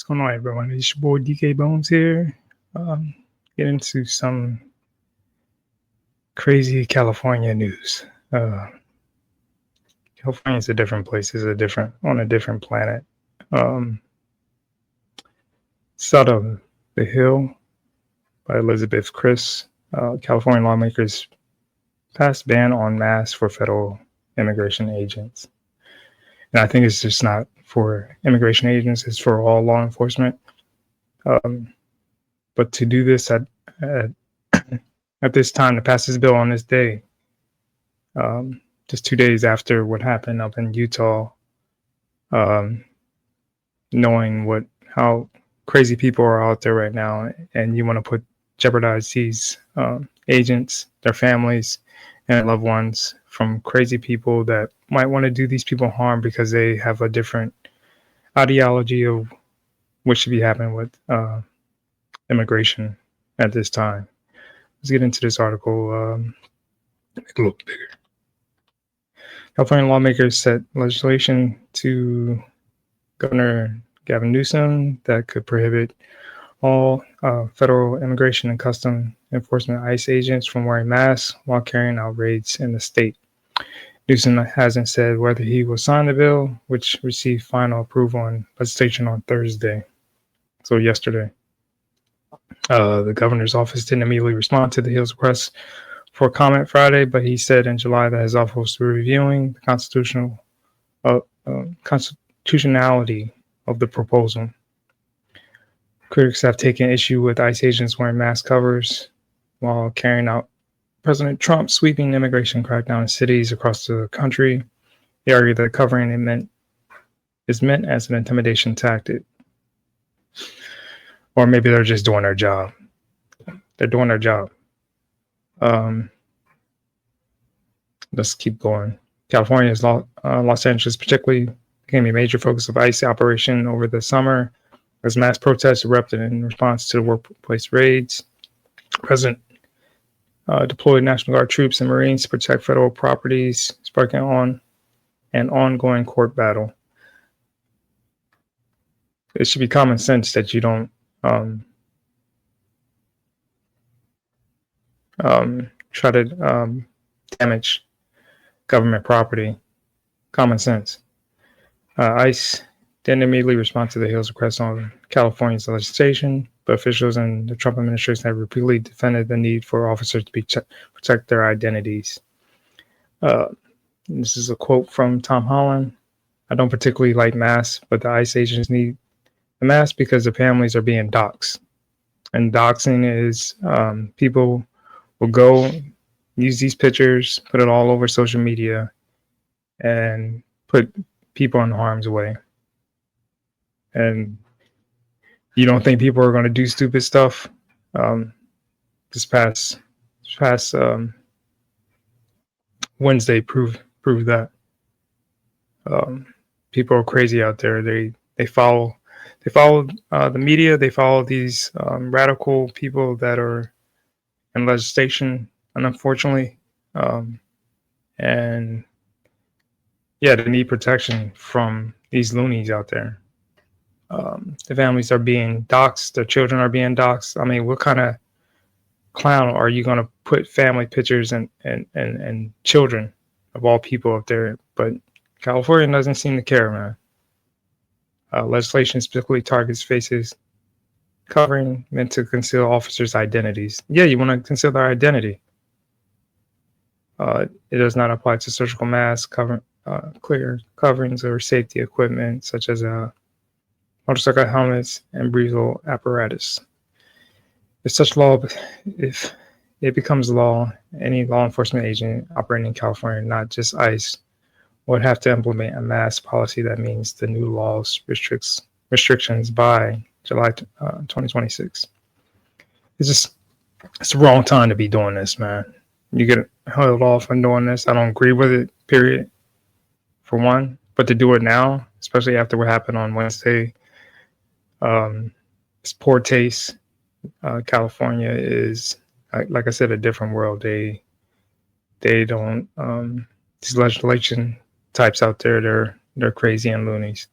going on, everyone? It's your boy DK Bones here. Um, get into some crazy California news. Uh, California is a different place. It's on a different planet. It's out of The Hill by Elizabeth Chris. California lawmakers passed ban on masks for federal immigration agents. And I think it's just not for immigration agents, it's for all law enforcement. But to do this at this time, to pass this bill on this day, just 2 days after what happened up in Utah, knowing how crazy people are out there right now, and you want to jeopardize these agents, their families, and loved ones from crazy people that might want to do these people harm because they have a different ideology of what should be happening with immigration at this time. Let's get into this article. Make it a little bigger. California lawmakers set legislation to Governor Gavin Newsom that could prohibit all federal immigration and custom enforcement ICE agents from wearing masks while carrying out raids in the state. Newsom hasn't said whether he will sign the bill, which received final approval in legislation on Thursday, so yesterday. The governor's office didn't immediately respond to the Hill's request for comment Friday, but he said in July that his office was reviewing the constitutionality of the proposal. Critics have taken issue with ICE agents wearing mask covers while carrying out President Trump's sweeping immigration crackdown in cities across the country. They argue that covering is meant as an intimidation tactic. Or maybe they're just doing their job. They're doing their job. Let's keep going. California's Los Angeles particularly became a major focus of ICE operation over the summer as mass protests erupted in response to the workplace raids. The president deployed National Guard troops and Marines to protect federal properties, sparking an ongoing court battle. It should be common sense that you don't try to damage government property. Common sense. ICE didn't immediately respond to the Hill's request on California's legislation, but officials in the Trump administration have repeatedly defended the need for officers to protect their identities. This is a quote from Tom Holland. "I don't particularly like masks, but the ICE agents need the mask because the families are being doxxed." And doxing is people will go use these pictures, put it all over social media, and put people in harm's way. And you don't think people are going to do stupid stuff? This past Wednesday proved that. People are crazy out there. They follow the media. They follow these radical people that are in legislation, and unfortunately, and yeah, they need protection from these loonies out there. The families are being doxxed. Their children are being doxxed. I mean, what kind of clown are you going to put family pictures and children of all people up there? But California doesn't seem to care, man. Legislation specifically targets faces covering meant to conceal officers' identities. Yeah, you want to conceal their identity. It does not apply to surgical masks, clear coverings, or safety equipment such as motorcycle helmets and breathable apparatus. If it becomes law, any law enforcement agent operating in California, not just ICE, would have to implement a mask policy that means the new laws restrictions by July 2026. It's the wrong time to be doing this, man. You get held off on doing this. I don't agree with it, period, for one. But to do it now, especially after what happened on Wednesday, it's poor taste. California is, like I said, a different world. They don't, these legislation types out there, they're crazy and loonies.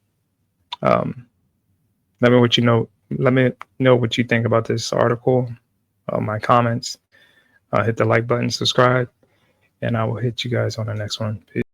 Let me know what you think about this article. My comments. Hit the like button, subscribe, and I will hit you guys on the next one. Peace.